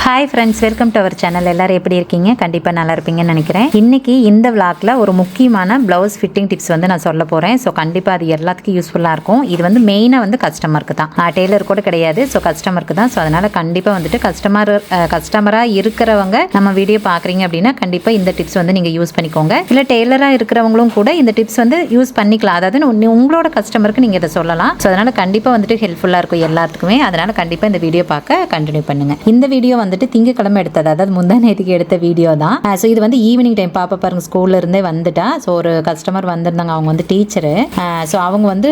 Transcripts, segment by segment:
Hi friends, welcome to our channel. எல்லோரும் எப்படி இருக்கீங்க? கண்டிப்பாக நல்லா இருப்பீங்கன்னு நினைக்கிறேன். இன்றைக்கி இந்த விளாகில் ஒரு முக்கியமான ப்ளவுஸ் ஃபிட்டிங் டிப்ஸ் வந்து நான் சொல்ல போகிறேன். ஸோ கண்டிப்பாக அது எல்லாத்துக்கும் யூஸ்ஃபுல்லாக இருக்கும். இது வந்து மெயினாக வந்து கஸ்டமருக்கு தான், டெய்லர் கூட கிடையாது. ஸோ கஸ்டமருக்கு தான். ஸோ அதனால் கண்டிப்பாக வந்துட்டு கஸ்டமராக இருக்கிறவங்க நம்ம வீடியோ பார்க்குறீங்க அப்படின்னா கண்டிப்பாக இந்த டிப்ஸ் வந்து நீங்கள் யூஸ் பண்ணிக்கோங்க. இல்லை டெய்லராக இருக்கிறவங்களும் கூட இந்த டிப்ஸ் வந்து யூஸ் பண்ணிக்கலாம். அதாவது உங்களோட கஸ்டமருக்கு நீங்கள் இதை சொல்லலாம். ஸோ அதனால் கண்டிப்பாக வந்துட்டு ஹெல்ப்ஃபுல்லாக இருக்கும் எல்லாத்துக்குமே. அதனால் கண்டிப்பாக இந்த வீடியோ பார்க்க கண்டினியூ பண்ணுங்கள். இந்த வீடியோ வந்துட்டு திங்கக்கிழமை எடுத்தது, அதாவது முந்தா நேற்றுக்கு எடுத்த வீடியோ தான். ஸோ இது வந்து ஈவினிங் டைம் பாப்பா பாருங்க ஸ்கூல்ல இருந்தே வந்துட்டா. ஸோ ஒரு கஸ்டமர் வந்திருந்தாங்க, அவங்க வந்து டீச்சரு. ஸோ அவங்க வந்து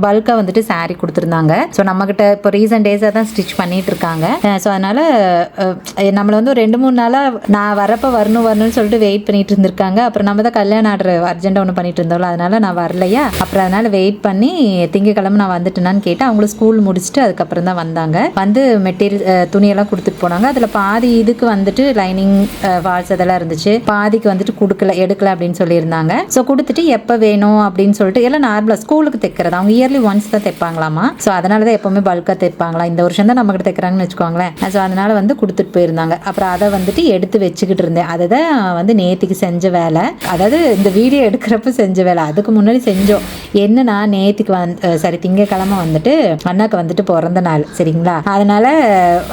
பல்காக வந்துட்டு சாரீ கொடுத்துருந்தாங்க. ஸோ நம்மக்கிட்ட இப்போ ரீசன்ட் டேஸாக தான் ஸ்டிச் பண்ணிட்டு இருக்காங்க. ஸோ அதனால் நம்மளை வந்து ஒரு 2-3 நாளாக நான் வரப்போ வரணும்னு சொல்லிட்டு வெயிட் பண்ணிட்டு இருந்திருக்காங்க. அப்புறம் நம்ம தான் கல்யாணம் ஆர்டர் அர்ஜென்ட்டாக ஒன்று பண்ணிட்டு இருந்தோம்ல, அதனால நான் வரலையா. அப்புறம் அதனால் வெயிட் பண்ணி திங்கக்கிழமை நான் வந்துட்டேனான்னு கேட்டேன். அவங்களும் ஸ்கூல் முடிச்சுட்டு அதுக்கப்புறம் தான் வந்தாங்க. வந்து மெட்டீரியல் துணியெல்லாம் கொடுத்துட்டு போனாங்க. அதில் பாதி இதுக்கு வந்துட்டு லைனிங் ஃபால்ஸ் அதெல்லாம் இருந்துச்சு, பாதிக்கு வந்துட்டு எடுக்கல அப்படின்னு சொல்லியிருந்தாங்க. ஸோ கொடுத்துட்டு எப்போ வேணும் அப்படின்னு சொல்லிட்டு எல்லாம் நார்மலாக ஸ்கூலுக்கு தைக்கிறது, அவங்க இயர்லி ஒன்ஸ் தான் தைப்பாங்களாமா. ஸோ அதனால தான் எப்போவுமே பல்காக தைப்பாங்களா. இந்த வருஷம் தான் நம்மகிட்ட தைக்கிறாங்கன்னு வச்சுக்கோங்களேன். ஸோ அதனால வந்து கொடுத்துட்டு போயிருந்தாங்க. அப்புறம் அதை வந்துட்டு எடுத்து வச்சுக்கிட்டு இருந்தேன். அதை தான் வந்து நேற்றுக்கு செஞ்ச வேலை, அதாவது இந்த வீடியோ எடுக்கிறப்ப செஞ்ச வேலை. அதுக்கு முன்னாடி செஞ்சோம். என்னன்னா நேற்றுக்கு திங்கக்கிழமை வந்துட்டு அண்ணாக்கு வந்துட்டு பிறந்த நாள், சரிங்களா. அதனால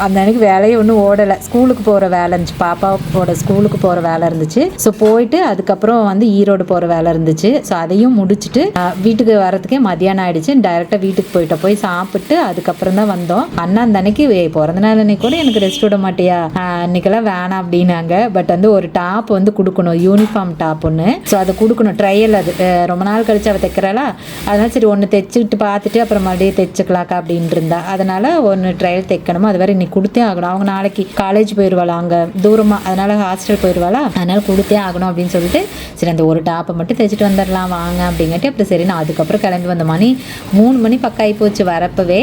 அந்த அன்னைக்கு வேலையை ஒன்றும் ஓடலை. ஸ்கூலுக்கு போகிற வேலை இருந்துச்சு, பாப்பாவோட ஸ்கூலுக்கு போகிற வேலை இருந்துச்சு. ஸோ போயிட்டு அதுக்கப்புறம் வந்து ஈரோடு போகிற வேலை இருந்துச்சு. ஸோ அதையும் முடிச்சுட்டு வீட்டுக்கு வரதுக்கே மதியானம் ஆயிடுச்சு. டைரெக்டாக வீட்டுக்கு போய் சாப்பிட்டு அதுக்கப்புறம் தான் வந்தோம். அண்ணா அந்த அன்னைக்கு பிறந்த நாள் அன்னைக்கு கூட எனக்கு ரெஸ்ட் விட மாட்டியா, அன்னைக்கெல்லாம் வேணாம் அப்படின்னாங்க. பட் வந்து ஒரு டாப் வந்து கொடுக்கணும், யூனிஃபார்ம் டாப் ஒன்று. ஸோ அதை கொடுக்கணும், ட்ரையல். அது ரொம்ப நாள் கழிச்சு அவள் தைக்கிறாளா, அதனால சரி ஒன்று தைச்சிக்கிட்டு பார்த்துட்டு அப்புறம் மறுபடியும் தைச்சிக்கலாக்கா அப்படின்னு இருந்தா. அதனால ஒன்று ட்ரையல் தைக்கணுமோ, அது வேறு இன்னைக்கு கொடுத்தே ஆகணும். அவங்க நாளைக்கு காலேஜ் போயிடுவாளா, அங்கே தூரமாக, அதனால ஹாஸ்டல் போயிடுவாளா, அதனால கொடுத்தே ஆகணும் அப்படின்னு சொல்லிட்டு சரி அந்த ஒரு டாப்பை மட்டும் தைச்சிட்டு வந்துடலாம் வாங்க அப்படிங்கிட்டு. அப்புறம் சரி நான் அதுக்கப்புறம் கிளம்பி வந்த 3 மணி பக்கம் ஆகி போச்சு வரப்பவே.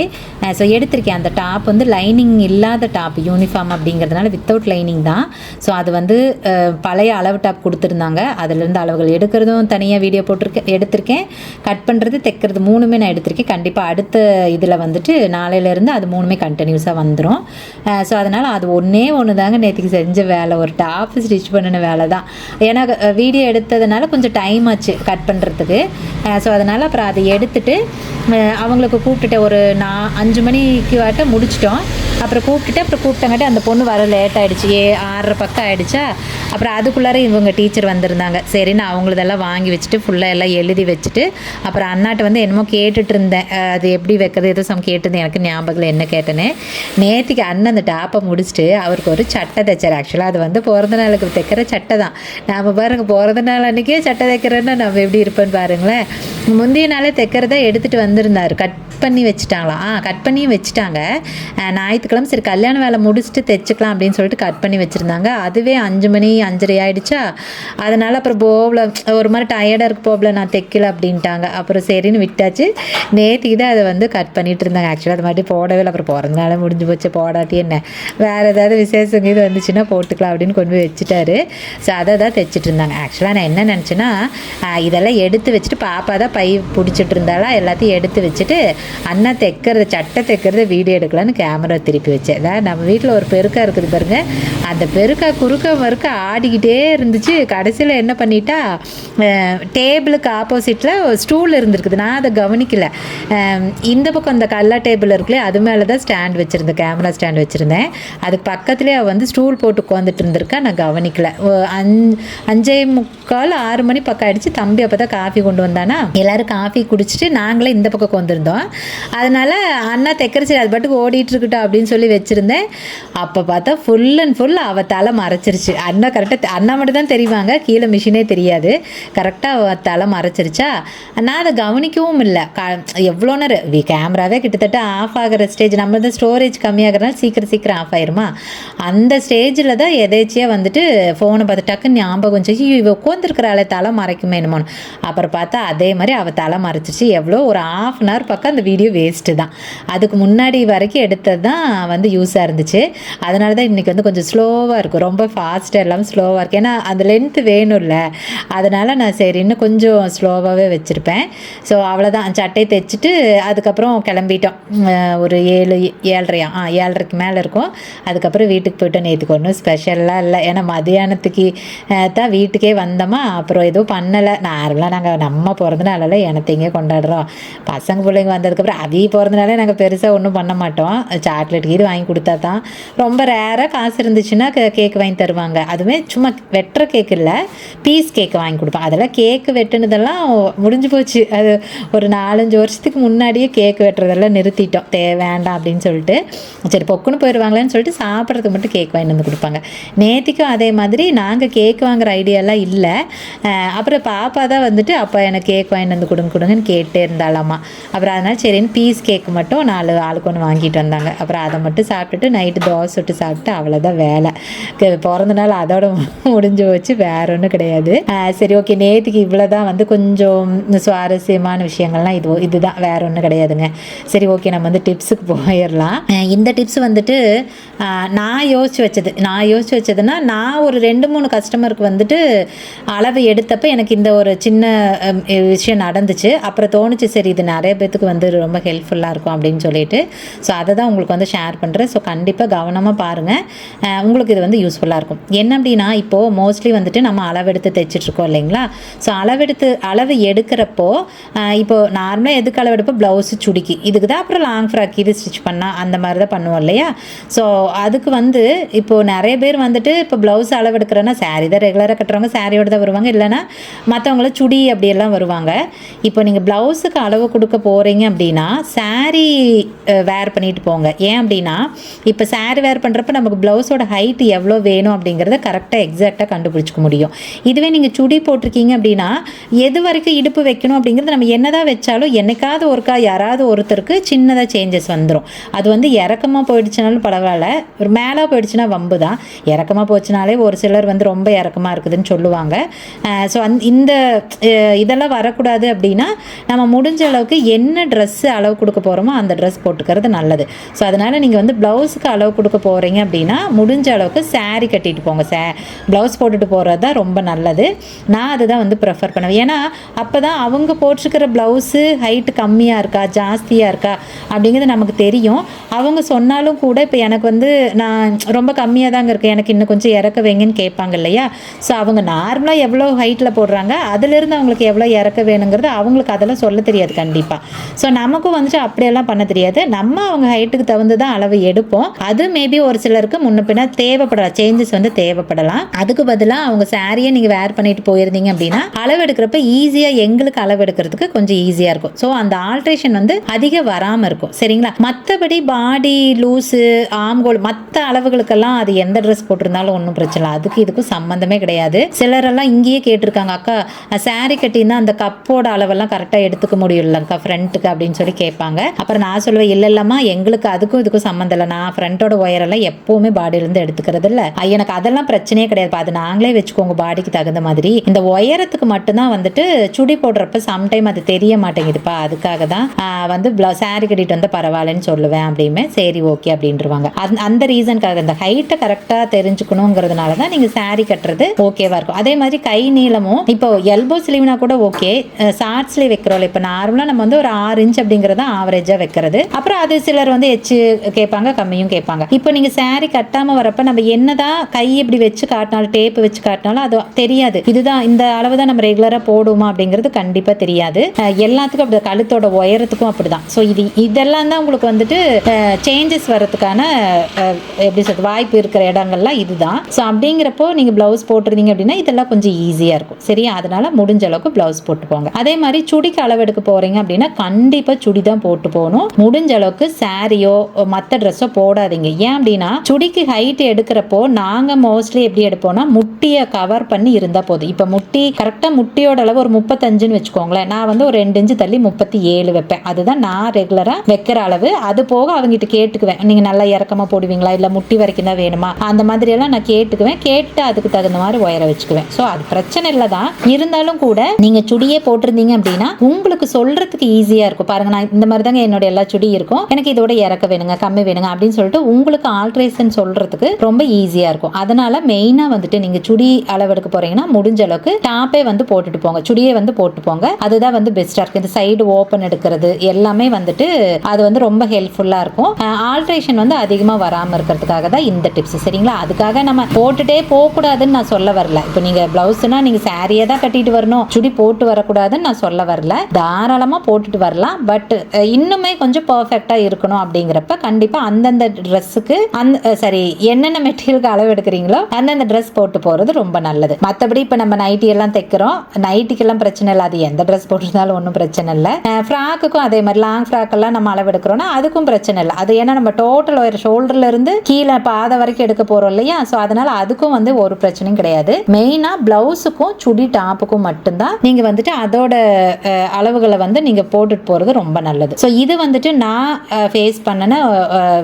ஸோ எடுத்திருக்கேன் அந்த டாப் வந்து லைனிங் இல்லாத டாப், யூனிஃபார்ம் அப்படிங்கிறதுனால வித்தவுட் லைனிங் தான். ஸோ அது வந்து பழைய அளவு டாப் கொடுத்துருந்தாங்க. அதுலேருந்து அளவுகள் எடுக்கிறதும் தனியாக வீடியோ எடுத்திருக்கேன், கட் பண்ணுறது தைக்கிறது 3மே நான் எடுத்திருக்கேன். கண்டிப்பாக அடுத்த இதில் வந்துட்டு நாளையிலேருந்து அது 3மே கண்டினியூஸாக வந்துடும். ஸோ அதனால் அது ஒன்று தாங்க நேற்றுக்கு செஞ்ச வேலை, ஒரு டாப் ஸ்டிச் பண்ணின வேலை தான். ஏன்னா வீடியோ எடுத்ததுனால கொஞ்சம் டைம் ஆச்சு கட் பண்ணுறதுக்கு. ஸோ அதனால் அப்புறம் அதை எடுத்துட்டு அவங்களுக்கு கூப்பிட்டுட்டு ஒரு 5 மணிக்கு வாட்ட முடிச்சிட்டோம். அப்புறம் கூப்பிட்டங்காட்டி அந்த பொண்ணு வர லேட் ஆகிடுச்சு, 6:30 பக்கம் ஆகிடுச்சா. அப்புறம் அதுக்குள்ளார இவங்க டீச்சர் வந்திருந்தாங்க. சரி நான் அவங்களதெல்லாம் வாங்கி வச்சுட்டு ஃபுல்லாக எல்லாம் எழுதி வச்சுட்டு அப்புறம் அண்ணாட்ட வந்து என்னமோ கேட்டுட்டு இருந்தேன். அது எப்படி வைக்கிறது ஏதோ கேட்டுருந்தேன், எனக்கு ஞாபகம் என்ன கேட்டேன்னு. நேற்றுக்கு அண்ணன் அந்த டாப்பை முடிச்சுட்டு அவருக்கு ஒரு சட்டை தைச்சார். ஆக்சுவலாக அது வந்து பிறந்த நாளுக்கு தைக்கிற சட்டை தான். நாம் பாருங்க பிறந்த நாள் அன்றைக்கே சட்டை தைக்கிறேன்னா நம்ம எப்படி இருப்பேன்னு பாருங்களேன். முந்தைய நாளே தைக்கிறத எடுத்துகிட்டு வந்திருந்தார். கட் பண்ணி வச்சுட்டாங்களாம். கட் பண்ணியும் வச்சுட்டாங்க. ஞாயிற்றுக்கிழமை சரி கல்யாண வேலை முடிச்சுட்டு தைச்சிக்கலாம் அப்படின்னு சொல்லிட்டு கட் பண்ணி வச்சுருந்தாங்க. அதுவே 5 மணி 5:30 ஆகிடுச்சா. அதனால் அப்புறம் போகல, ஒரு மாதிரி டயர்டாக இருக்கு போகல, நான் தைக்கல அப்படின்ட்டாங்க. அப்புறம் சரின்னு விட்டாச்சு. நேற்றுக்கு தான் அதை வந்து கட் பண்ணிட்டு இருந்தாங்க. ஆக்சுவலாக அது மாதிரி போடவே இல்லை. அப்புறம் பிறந்தனால முடிஞ்சு போச்சு, போடாட்டி என்ன வேறு ஏதாவது விசேஷம் இது வந்துச்சுன்னா போட்டுக்கலாம் அப்படின்னு கொண்டு போய் வச்சுட்டாரு. ஸோ அதை தான் தைச்சிட்டு இருந்தாங்க. ஆக்சுவலாக நான் என்ன நினச்சேன்னா இதெல்லாம் எடுத்து வச்சுட்டு பாப்பா தான் பை பிடிச்சிட்டு இருந்தாலா, எல்லாத்தையும் எடுத்து வச்சுட்டு அண்ணா சட்டை தைக்கிறத வீடியோ எடுக்கலான்னு கேமரா திருப்பி வச்சேன். அதான் நம்ம வீட்டில் ஒரு பெருக்கா இருக்குது பாருங்க, அந்த பெருக்கா குறுக்க மறுக்க ஆடிக்கிட்டே இருந்துச்சு. கடைசியில் என்ன பண்ணிட்டா, டேபிளுக்கு ஆப்போசிட்டில் ஸ்டூல் இருந்துருக்குது, நான் அதை கவனிக்கல. இந்த பக்கம் அந்த கல்லா டேபிள் இருக்குல்ல, அது மேலே தான் ஸ்டாண்ட் வச்சுருந்தேன், கேமரா ஸ்டாண்ட் வச்சுருந்தேன். அதுக்கு பக்கத்துலேயே அவள் வந்து ஸ்டூல் போட்டு உட்காந்துட்டு இருந்திருக்கா, நான் கவனிக்கல. 5:45 6 மணி பக்கம் ஆகிடுச்சு. தம்பி அப்போ தான் காஃபி கொண்டு வந்தானா, எல்லோரும் காஃபி குடிச்சிட்டு நாங்களே இந்த பக்கம் வந்திருந்தோம். அதனால் அண்ணா தைக்கிறச்சு அது பாட்டுக்கு ஓடிட்டு இருக்கட்டும் அப்படின்னு சொல்லி வச்சுருந்தேன். அப்போ பார்த்தா ஃபுல் அண்ட் ஃபுல் அவள் தலை மறைச்சிருச்சு. அண்ணா கரெக்டாக அண்ணா மட்டும் தான் தெரிவாங்க, கீழே மிஷினே தெரியாது. கரெக்டாக அவள் தலை மறைச்சிருச்சா. நான் அதை கவனிக்கவும் இல்லை. எவ்வளோ நேரம் கேமராவே கிட்டத்தட்ட ஆஃப் ஆகிற ஸ்டேஜ், நம்ம தான் ஸ்டோரேஜ் கம்மியாகிறனால சீக்கிரம் ஆஃப் ஆயிருமா. அந்த ஸ்டேஜில் தான் எதேச்சியாக வந்துட்டு ஃபோனை பார்த்து டக்குன்னு ஞாபகம் வந்துச்சு, இவ உட்காந்துருக்கிறாளே தலை மறைக்குமே என்னமோன்னு. அப்புறம் பார்த்தா அதே மாதிரி அவள் தலை மறைச்சிருச்சு. எவ்வளோ ஒரு 1/2 hour பக்கம் அந்த வீடியோ வேஸ்ட்டு தான். அதுக்கு முன்னாடி வரைக்கும் எடுத்தது தான் வந்து யூஸாக இருந்துச்சு. அதனால தான் இன்றைக்கி வந்து கொஞ்சம் ஸ்லோவாக இருக்கும், ரொம்ப ஃபாஸ்ட்டாக இல்லாமல் ஸ்லோவாக இருக்குது. ஏன்னா அந்த லென்த்து வேணும்ல, அதனால் நான் சரி இன்னும் கொஞ்சம் ஸ்லோவாகவே வச்சுருப்பேன். ஸோ அவ்வளோதான், சட்டையை தைச்சிட்டு அதுக்கப்புறம் கிளம்பிட்டோம். ஒரு 7-7:30 7:30க்கு மேலே இருக்கும். அதுக்கப்புறம் அதுக்கப்புறம் வீட்டுக்கு போய்ட்டு நேற்றுக்கு ஒன்றும் ஸ்பெஷலாக இல்லை, ஏன்னா மதியானத்துக்கு தான் வீட்டுக்கே வந்தோமா. அப்புறம் எதுவும் பண்ணலை. நார்மலாக நாங்கள் நம்ம பிறந்தனால எனத்தைங்க கொண்டாடுறோம். பசங்க பிள்ளைங்க வந்ததுக்கப்புறம் பிறந்தனாலே நாங்கள் பெருசாக ஒன்றும் பண்ண மாட்டோம். சாக்லேட் கீது வாங்கி கொடுத்தா தான், ரொம்ப ரேராக காசு இருந்துச்சுன்னா கேக்கு வாங்கி தருவாங்க. அதுவுமே சும்மா வெட்டுற கேக்கு இல்லை, பீஸ் கேக்கு வாங்கி கொடுப்பேன். அதெல்லாம் கேக்கு வெட்டுனதெல்லாம் முடிஞ்சு போச்சு. அது ஒரு 4-5 வருஷத்துக்கு முன்னாடியே கேக்கு வெட்டுறதெல்லாம் நிறுத்திட்டோம், வேண்டாம் அப்படின்னு சொல்லிட்டு. சரி பொக்குன்னு போயிடுவாங்களேன்னு சொல்லிட்டு சாப்பிட்றதுக்கு மட்டும் கேக் வாங்கிட்டு வந்து கொடுப்பாங்க. நேற்றுக்கும் அதே மாதிரி நாங்கள் கேக் வாங்குற ஐடியாலாம் இல்லை. அப்புறம் பாப்பா தான் வந்துட்டு அப்போ எனக்கு கேக் வாங்கிட்டு வந்து கொடுங்கன்னு கேட்டே இருந்தாலாமா. அப்புறம் அதனால் சரின்னு பீஸ் கேக்கு மட்டும் 4 ஆளுக்கு ஒன்று வாங்கிட்டு வந்தாங்க. அப்புறம் அதை மட்டும் சாப்பிட்டுட்டு நைட்டு தோசை சுட்டு சாப்பிட்டு அவ்வளோதான் வேலை. பிறந்த நாள் அதோட முடிஞ்சு போச்சு, வேற ஒன்றும் கிடையாது. சரி ஓகே, நேற்றுக்கு இவ்வளோ தான் வந்து கொஞ்சம் சுவாரஸ்யமான விஷயங்கள்லாம் இதுதான், வேற ஒன்றும் கிடையாதுங்க. சரி ஓகே, நம்ம வந்து டிப்ஸுக்கு போயிடலாம். இந்த டிப்ஸ் வந்துட்டு நான் யோசிச்சு வச்சதுன்னா, நான் ஒரு 2-3 கஸ்டமருக்கு வந்துட்டு அளவு எடுத்தப்போ எனக்கு இந்த ஒரு சின்ன விஷயம் நடந்துச்சு. அப்புறம் தோணுச்சு சரி இது நிறைய பேத்துக்கு வந்து ரொம்ப ஹெல்ப்ஃபுல்லாக இருக்கும் அப்படின்னு சொல்லிட்டு, ஸோ அதை தான் உங்களுக்கு வந்து ஷேர் பண்ணுறேன். ஸோ கண்டிப்பாக கவனமாக பாருங்கள், உங்களுக்கு இது வந்து யூஸ்ஃபுல்லாக இருக்கும். என்ன அப்படின்னா, இப்போது மோஸ்ட்லி வந்துட்டு நம்ம அளவெடுத்து தைச்சிட்ருக்கோம் இல்லைங்களா. ஸோ அளவு எடுக்கிறப்போ இப்போது நார்மலாக எதுக்கு அளவெடுப்போம், ப்ளவுஸு சுடிக்கு இதுக்கு தான். அப்புறம் லாங் ஃப்ராக் இது ஸ்டிச் பண்ணால் அந்த மாதிரி தான் பண்ணுவோம் இல்லையா. ஸோ அதுக்கு வந்து இப்போது நிறைய பேர் வந்துட்டு இப்போ ப்ளவுஸ் அளவெடுக்கிறேன்னா சாரீ தான் ரெகுலராக கட்டுறவங்க சாரியோடு தான் வருவாங்க, இல்லைனா மற்றவங்கள சுடி அப்படியெல்லாம் வருவாங்க. இப்போ நீங்கள் ப்ளவுஸுக்கு அளவு கொடுக்க போகிறீங்க அப்படின்னா சாரீ வேர் பண்ணிட்டு போங்க. ஏன் அப்படின்னா, இப்போ சாரீ வேர் பண்ணுறப்ப நமக்கு ப்ளவுஸோட ஹைட் எவ்வளோ வேணும் அப்படிங்கிறத கரெக்டாக எக்ஸாக்டாக கண்டுபிடிச்சிக்க முடியும். இதுவே நீங்கள் சுடி போட்டிருக்கீங்க அப்படின்னா எது வரைக்கும் இடுப்பு வைக்கணும் அப்படிங்கிறது நம்ம என்னதான் வச்சாலும் என்னைக்காவது ஒருக்கா யாராவது ஒருத்தருக்கு சின்னதாக சேஞ்சஸ் வந்துடும். அது வந்து இறக்கமாக போயிடுச்சுனாலும் பரவாயில்ல, ஒரு மேலே போயிடுச்சுன்னா வம்பு தான். இறக்கமாக போச்சுனாலே ஒரு சிலர் வந்து ரொம்ப இறக்கமாக இருக்குதுன்னு சொல்லுவாங்க. ஸோ இந்த இதெல்லாம் வரக்கூடாது அப்படின்னா நம்ம முடிஞ்ச அளவுக்கு என்ன ட்ரெஸ்ஸு அளவு கொடுக்க போகிறோமோ அந்த ட்ரெஸ் போட்டுக்கிறது நல்லது. ஸோ அதனால் நீங்கள் வந்து ப்ளவுஸுக்கு அளவு கொடுக்க போகிறீங்க அப்படின்னா முடிஞ்ச அளவுக்கு சாரீ கட்டிட்டு போங்க. ப்ளவுஸ் போட்டுட்டு போகிறது தான் ரொம்ப நல்லது. நான் அதுதான் வந்து ப்ரிஃபர் பண்ணுவேன். ஏன்னா அப்போ தான் அவங்க போட்டிருக்கிற ப்ளவுஸு ஹைட்டு கம்மியாக இருக்கா ஜாஸ்தியாக இருக்கா அப்படிங்கிறது நமக்கு தெரியும். அவங்க சொன்னாலும் கூட இப்போ எனக்கு வந்து நான் ரொம்ப கம்மியாக தாங்க இருக்கேன், எனக்கு இன்னும் கொஞ்சம் இறக்க வைங்கன்னு கேட்பாங்க இல்லையா. ஸோ அவங்க நார்மலாக எவ்வளோ ஹைட்டில் போடுறாங்க அதிலிருந்து அவங்களுக்கு எவ்வளோ இறக்க வேணுங்கிறது அவங்களுக்கு அதெல்லாம் சொல்ல தெரியாது கண்டிப்பாக. ஸோ நமக்கும் வந்துட்டு அப்படியெல்லாம் பண்ண தெரியாது. நம்ம அவங்க ஹைட்டுக்கு தகுந்து தான் அளவு எடுப்போம். அது மேபி ஒரு சிலருக்கு முன்ன பின்ன தேவைப்படலாம், சேஞ்சஸ் வந்து தேவைப்படலாம். அதுக்கு பதிலாக அவங்க சாரியை நீங்கள் வேர் பண்ணிட்டு போயிருந்தீங்க அப்படின்னா அளவு எடுக்கிறப்ப ஈஸியாக எங்களுக்கு அளவு எடுக்கிறதுக்கு கொஞ்சம் ஈஸியாக இருக்கும். ஸோ அந்த ஆல்ட்ரேஷன் வந்து அதிகம் வராமல் இருக்கும். சரிங்களா. மற்றபடி பாடி லூஸு ஆம்கோல் மற்ற அளவுகளுக்கெல்லாம் அது எந்த ட்ரெஸ் போட்டிருந்தாலும் ஒன்றும் பிரச்சனை, அதுக்கு இதுக்கும் சம்மந்தமே கிடையாது. சிலரெல்லாம் இங்கேயே கேட்டிருக்காங்க, அக்கா சாரி கட்டினா அந்த கப்போட அளவெல்லாம் கரெக்டாக எடுத்துக்க முடியலக்கா ஃப்ரண்ட்டுக்கு அப்படின்னு சொல்லி கேட்பாங்க. அப்புறம் நான் சொல்லுவேன், இல்லைம்மா எங்களுக்கு அதுக்கும் இதுக்கும் சம்மந்தம் இல்லை, நான் ஃப்ரண்ட்டோட ஒயரெல்லாம் எப்போவுமே பாடியிலேருந்து எடுத்துக்கிறது இல்லை, எனக்கு அதெல்லாம் பிரச்சனையே கிடையாது, அது நாங்களே வச்சுக்கோங்க பாடிக்கு தகுந்த மாதிரி. இந்த ஒயரத்துக்கு மட்டும்தான் வந்துட்டு சுடி போடுறப்ப சம்டைம் அது தெரிய மாட்டேங்குதுப்பா, அதுக்காக தான் வந்து சாரி கட்டிட்டு வந்து பரவாயில்லன்னு சொல்லுவேன் அப்படிமே. சரி ஓகே அப்படின்ட்டுருவாங்க. அந்த ரீசனுக்காக இந்த ஹைட்டை கரெக்டாக தெரிஞ்சுக்கணுங்கிறதுனால தான் நீங்கள் சாரி கட்டுறது ஓகேவா இருக்கும். அதே மாதிரி கை நீளமும் இப்போ எல்போ ஸ்லீவ்னா கூட ஓகே, ஷார்ட் ஸ்லீவ் வைக்கிறோம் இப்போ நார்மலாக நம்ம வந்து ஒரு 6 இன்ச் அப்படிங்கிறத ஆவரேஜாக வைக்கிறது. அப்புறம் அது சிலர் வந்து எச்சு கேட்பாங்க, கம்மியும் கேட்பாங்க. இப்போ நீங்கள் சாரி கட்டாமல் வரப்ப நம்ம என்னதான் கை இப்படி வச்சு காட்டினாலும் டேப்பு வச்சு காட்டினாலும் அது தெரியாது, இதுதான் இந்த அளவு தான் நம்ம ரெகுலராக போடுமா அப்படிங்கிறது கண்டிப்பாக தெரியாது. எல்லாத்துக்கும் அப்படி கழுத்தோட உயரத்துக்கும் அப்படிதான். ஸோ இதெல்லாம் தான் உங்களுக்கு வந்துட்டு சேஞ்சஸ் வர்றதுக்கான எப்படி சொல்றது வாய்ப்பு இருக்கிற இடங்கள்லாம் இதுதான். ஸோ அப்படிங்கிறப்போ நீங்கள் ப்ளவுஸ் போட்டிருந்தீங்க அப்படின்னா இதெல்லாம் கொஞ்சம் ஈஸியாக இருக்கும். சரியா, அதனால முடிஞ்ச அளவுக்கு ப்ளவுஸ் போட்டு போங்க. அதே மாதிரி சுடிக்கு அளவெடுக்க போறீங்க அப்படின்னா கண்டிப்பாக சுடி தான் போட்டு போகணும். முடிஞ்ச அளவுக்கு சாரியோ மற்ற ட்ரெஸ்ஸோ போடாதீங்க. ஏன் அப்படின்னா சுடிக்கு ஹைட் எடுக்கிறப்போ நாங்கள் மோஸ்ட்லி எப்படி எடுப்போம்னா முட்டியை கவர் பண்ணி இருந்தால் போதும். இப்போ முட்டி கரெக்டாக முட்டியோட அளவு ஒரு 35ன்னு வச்சுக்கோங்களேன், நான் வந்து ஒரு 2 இன்ச்சு தள்ளி 37 வைப்பேன். அதுதான் நான் ரெகுலராக வைக்கிற அளவு. அது போக அவங்ககிட்ட கேட்டுக்குவேன், நீங்கள் நல்லா இறக்கமாக போடுவீங்களா இல்லை முட்டி வரைக்கும் தான் வேணுமா அந்த மாதிரியெல்லாம் நான் கேட்டுக்குவேன். கேட்டு அதுக்கு தகுந்த மாதிரி ஒயரை வச்சுக்குவேன். ஸோ அது பிரச்சனை இல்லை தான். இருந்தாலும் கூட நீங்கள் சுடியே போட்டிருந்தீங்க அப்படின்னா உங்களுக்கு சொல்றதுக்கு ஈஸியாக இருக்கும். பாருங்க, நான் இந்த மாதிரி தாங்க என்னோட எல்லா சுடி இருக்கும், எனக்கு இதோட இறக்க வேணுங்க கம்மி வேணுங்க அப்படின்னு சொல்லிட்டு உங்களுக்கு ஆல்ட்ரேஷன் சொல்றதுக்கு ரொம்ப ஈஸியாக இருக்கும். அதனால மெயினாக வந்துட்டு நீங்கள் சுடி அளவெடுக்க போறீங்கன்னா முடிஞ்ச அளவுக்கு டாப்பே வந்து போட்டுட்டு போங்க, சுடியே வந்து போட்டு போங்க. அதுதான் வந்து பெஸ்ட்டாக இருக்கும். இந்த சைடு ஓப்பன் எடுக்கிறது எல்லாமே வந்துட்டு அது வந்து ரொம்ப ஹெல்ப்ஃபுல்லாக இருக்கும். ஆல்ட்ரேஷன் வந்து அதிகமாக வராமல் ஆகாமல் இருக்கிறதுக்காக தான் இந்த டிப்ஸ். சரிங்களா? அதுக்காக நம்ம போட்டுட்டே போகக்கூடாதுன்னு நான் சொல்ல வரல. இப்போ நீங்கள் ப்ளவுஸ்னா நீங்கள் சாரியை தான் கட்டிட்டு வரணும், சுடி போட்டு வரக்கூடாதுன்னு நான் சொல்ல வரல. தாராளமாக போட்டுட்டு வரலாம். பட் இன்னுமே கொஞ்சம் பர்ஃபெக்டாக இருக்கணும் அப்படிங்கிறப்ப கண்டிப்பாக அந்தந்த ட்ரெஸ்ஸுக்கு என்னென்ன மெட்டீரியலுக்கு அளவு எடுக்கிறீங்களோ அந்தந்த ட்ரெஸ் போட்டு போகிறது ரொம்ப நல்லது. மற்றபடி இப்போ நம்ம நைட்டி எல்லாம் தைக்கிறோம், நைட்டிக்கெல்லாம் பிரச்சனை இல்லை, அது எந்த ட்ரெஸ் போட்டிருந்தாலும் ஒன்றும் பிரச்சனை இல்லை. ஃப்ராக்குக்கும் அதே மாதிரி லாங் ஃப்ராக்கெல்லாம் நம்ம அளவு எடுக்கிறோன்னா அதுக்கும் பிரச்சனை இல்லை. அது ஏன்னா நம்ம டோட்டல் ஒரு ஷோல்டர்ல இருந்து கீழே பாதை வரைக்கும் எடுக்க போறோம் இல்லையா? ஸோ அதனால அதுக்கும் வந்து ஒரு பிரச்சனையும் கிடையாது. மெயினா பிளவுஸுக்கும் சுடி டாப்புக்கும் மட்டும்தான் நீங்க வந்துட்டு அதோட அளவுகளை வந்து நீங்க போட்டுட்டு போறது ரொம்ப நல்லது. ஸோ இது வந்துட்டு நான் ஃபேஸ் பண்ணின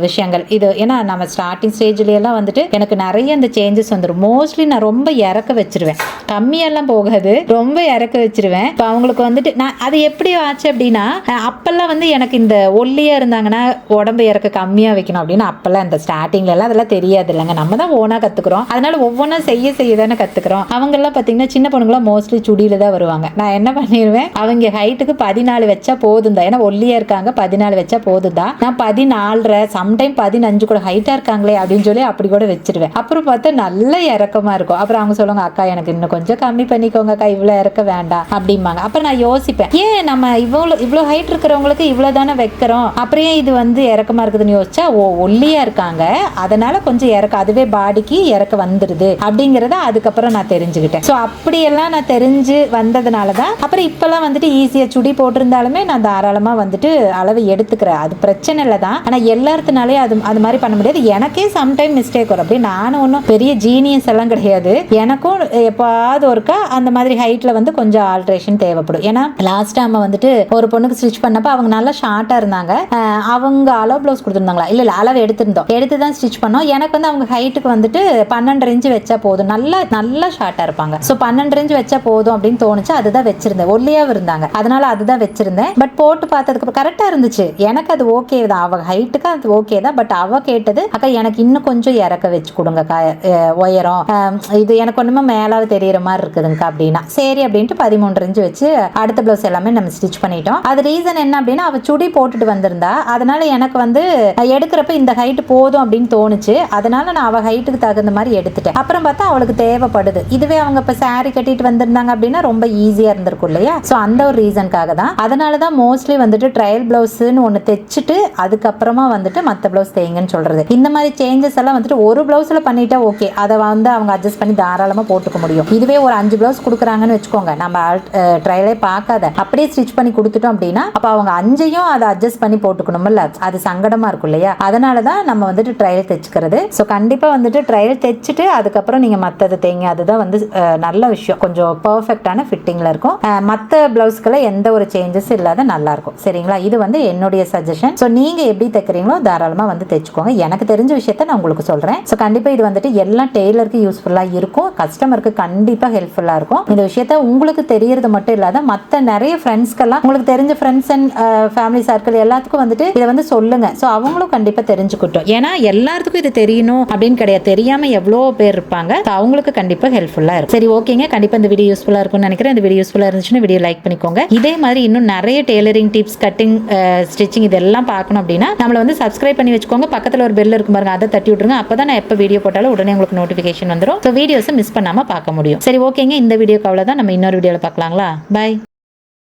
விஷயங்கள். இது ஏன்னா நம்ம ஸ்டார்டிங் ஸ்டேஜ்ல எல்லாம் வந்துட்டு எனக்கு நிறைய இந்த சேஞ்சஸ் வந்துடும். மோஸ்ட்லி நான் ரொம்ப இறக்க வச்சிருவேன், கம்மியெல்லாம் போகாது, ரொம்ப இறக்க வச்சிருவேன். இப்போ அவங்களுக்கு வந்துட்டு நான் அது எப்படி ஆச்சு அப்படின்னா, அப்பெல்லாம் வந்து எனக்கு இந்த ஒல்லியா இருந்தாங்கன்னா உடம்பு இறக்க கம்மியா வைக்கணும் அப்படின்னு அப்பெல்லாம் இந்த ஸ்டார்டிங்ல எல்லாம் அதெல்லாம் தெரியாது இல்லைங்க. நம்ம தான் ஓனா கத்துக்கிறோம், அதனால ஒவ்வொன்றா செய்ய தானே கத்துக்கிறோம். அவங்க எல்லாம் பாத்தீங்கன்னா சின்ன பொண்ணுங்களாம் மோஸ்ட்லி சுடியில தான் வருவாங்க. நான் என்ன பண்ணிடுவேன், அவங்க ஹைட்டுக்கு 14 வச்சா போதும் தான், ஏன்னா ஒல்லியா இருக்காங்க, 14 வச்சா போதும் தான். நான் 14 சம்டைம் 15 கூட ஹைட்டா இருக்காங்களே அப்படின்னு சொல்லி அப்படி கூட வச்சிருவேன். அப்புறம் பார்த்தா நல்ல இறக்கமா இருக்கும். அப்புறம் அவங்க சொல்லுவாங்க, அக்கா எனக்கு இன்னும் கொஞ்சம் கம்மி பண்ணிக்கோங்க அக்கா, இவ்வளவு இறக்க வேண்டாம் அப்படிம்பாங்க. அப்புறம் நான் யோசிப்பேன், ஏன் நம்ம இவ்வளவு ஹைட் இருக்கிறவங்களுக்கு இவ்வளவு தானே வைக்கிறோம், அப்புறம் இது வந்து இறக்கமா இருக்குதுன்னு யோசிச்சா, ஒல்லியா இருக்காங்க அதனால கொஞ்சம் இறக்க, அதுவே பாடிக்கு இறக்க வந்துருது அப்படிங்கறத அதுக்கப்புறம் நான் தெரிஞ்சுக்கிட்டேன். ஸோ அப்படியெல்லாம் நான் தெரிஞ்சு வந்ததுனால தான் அப்புறம் இப்பெல்லாம் வந்துட்டு ஈஸியா சுடி போட்டிருந்தாலுமே நான் தாராளமா வந்துட்டு அளவு எடுத்துக்கிறேன். அது பிரச்சனை இல்லை தான். ஆனா எல்லாத்துனாலே அது மாதிரி பண்ண முடியாது. எனக்கே சம்டைம் மிஸ்டேக் வரும். அப்படி நானும் ஒன்றும் பெரிய ஜீனியஸ் எல்லாம் கிடையாது. எனக்கும் எப்பாவது ஒருக்கா அந்த மாதிரி ஹைட்ல வந்து கொஞ்சம் ஆல்ட்ரேஷன் தேவைப்படும். ஏன்னா லாஸ்ட் டைம் வந்துட்டு ஒரு பொண்ணுக்கு ஸ்டிச் பண்ணப்ப அவங்க நல்லா ஷார்ட்டா இருந்தாங்க. அவங்க அளவு பிளவுஸ் கொடுத்துருந்தாங்களா, இல்ல அளவு எடுத்து தான் ஸ்டிச் பண்ணோம். எனக்கு வந்து அவங்க ஹைட்டுக்கு வந்துட்டு 12 இன்ச் வச்சா போதும், நல்லா ஷார்ட்டா இருப்பாங்க. ஸோ 12 இன்ச் வச்சா போதும் அப்படின்னு தோணுச்சு. அதுதான் வச்சிருந்தேன். ஒல்லியாவும் இருந்தாங்க, அதனால அதுதான் வச்சிருந்தேன். பட் போட்டு பார்த்ததுக்கு கரெக்டா இருந்துச்சு. எனக்கு அது ஓகே தான், அவ ஹைட்டுக்கு அது ஓகே தான். பட் அவ கேட்டது, அக்கா எனக்கு இன்னும் கொஞ்சம் இறக்க வச்சு கொடுங்க உயரம், இது எனக்கு ஒண்ணுமே மேலாவது தெரியற மாதிரி இருக்குதுங்கக்கா அப்படின்னா. சரி அப்படின்ட்டு 13 இன்ச் வச்சு அடுத்த பிளவுஸ் எல்லாமே நம்ம ஸ்டிச் பண்ணிட்டோம். அது ரீசன் என்ன அப்படின்னா, அவ சுடி போட்டுட்டு வந்திருந்தா, அதனால எனக்கு வந்து எடுக்கிறப்ப இந்த ஹைட் போதும் அப்படின்னு தோணுச்சு. அதனால நான் அவ ஹைட்டுக்கு தகுந்த மாதிரி எடுத்துட்டேன். அப்புறம் பார்த்தா அவளுக்கு தேவைப்படுது. இதுவே அவங்க இப்ப சாரி கட்டிட்டு வந்திருந்தாங்க அப்படின்னா ரொம்ப ஈஸியா இருந்திருக்கும் இல்லையா? ஸோ அந்த ஒரு ரீசனுக்காக தான். அதனால தான் மோஸ்ட்லி வந்துட்டு ட்ரையல் பிளவுஸ்ன்னு ஒன்று தைச்சிட்டு அதுக்கப்புறமா வந்துட்டு மற்ற பிளவுஸ் தேங்கன்னு சொல்றது. இந்த மாதிரி சேஞ்சஸ் எல்லாம் வந்துட்டு ஒரு பிளவுஸ்ல பண்ணிட்டா ஓகே, அதை வந்து அவங்க அட்ஜஸ்ட் பண்ணி தாராளமா போட்டுக்க முடியும். இதுவே ஒரு 5 பிளவுஸ் கொடுக்குறாங்கன்னு வச்சுக்கோங்க, நம்ம ட்ரையலே பார்க்காத அப்படியே ஸ்டிச் பண்ணி கொடுத்துட்டோம் அப்படின்னா அப்ப அவங்க 5ஐயும் அதை அட்ஜஸ்ட் பண்ணி போட்டுக்கணும்ல, அது சங்கடமா இருக்கும் இல்லையா? அதனால தான் நம்ம வந்துட்டு ட்ரையல் தைச்சுக்கிறது. ஸோ கண்டிப்பா வந்துட்டு ட்ரையல் தைச்சிட்டு அதுக்கப்புறம் நீங்க மற்றது தைங்க. அதுதான் வந்து நல்ல விஷயம். கொஞ்சம் பர்ஃபெக்டான ஃபிட்டிங்ல இருக்கும். மற்ற பிளவுஸ்களை எந்த ஒரு சேஞ்சஸ் இல்லாத நல்லா இருக்கும். சரிங்களா? இது வந்து என்னுடைய சஜஷன். ஸோ நீங்க எப்படி தைக்கிறீங்களோ தாராளமா வந்து தைச்சுக்கோங்க. எனக்கு தெரிஞ்ச விஷயத்த நான் உங்களுக்கு சொல்றேன். ஸோ கண்டிப்பா இது வந்துட்டு எல்லா டெய்லருக்கு யூஸ்ஃபுல்லா இருக்கும், கஸ்டமருக்கு கண்டிப்பா ஹெல்ப்ஃபுல்லா இருக்கும். இந்த விஷயத்த உங்களுக்கு தெரியறது மட்டும் இல்லாத மற்ற நிறைய ஃப்ரெண்ட்ஸ்க்கெல்லாம், உங்களுக்கு தெரிஞ்ச ஃப்ரெண்ட்ஸ் அண்ட் ஃபேமிலி சர்க்கிள் எல்லாத்துக்கும் வந்துட்டு இதை வந்து சொல்லுங்க. ஸோ அவங்களும் கண்டிப்பா தெரிஞ்சுக்கிட்டோம். ஏன்னா எல்லாத்துக்கும் இது தெரியணும் அப்படின்னு கிடையாது, தெரியாம எவ்வளோ பேர் இருப்பாங்க. அவங்களுக்கு கண்டிப்பா ஹெல்ப்ஃபுல்லா இருக்கும். சரி, ஓகேங்க. கண்டிப்பா இந்த வீடியோ யூஸ்ஃபுல்லா இருக்கும்னு நினைக்கிறேன். இந்த வீடியோ யூஸ்ஃபுல்லா இருந்துச்சுன்னா வீடியோ லைக் பண்ணிக்கோங்க. இதே மாதிரி இன்னும் நிறைய டெய்லரிங் டிப்ஸ், கட்டிங், ஸ்டிச்சிங் இதெல்லாம் பார்க்கணும் அப்படின்னா நம்மள வந்து சப்ஸ்கிரைப் பண்ணி வச்சுக்கோங்க. பக்கத்துல ஒரு பெல் இருக்கும் பாருங்க, அதை தட்டி விட்டுருங்க. அப்பதான் நான் எப்போ வீடியோ போட்டாலும் உடனே உங்களுக்கு நோட்டிஃபிகேஷன் வந்துடும். ஸோ வீடியோஸை மிஸ் பண்ணாம பார்க்க முடியும். சரி, ஓகேங்க. இந்த வீடியோக்கு அவ்வளவுதான். நம்ம இன்னொரு வீடியோல பார்க்கலாங்களா? பை.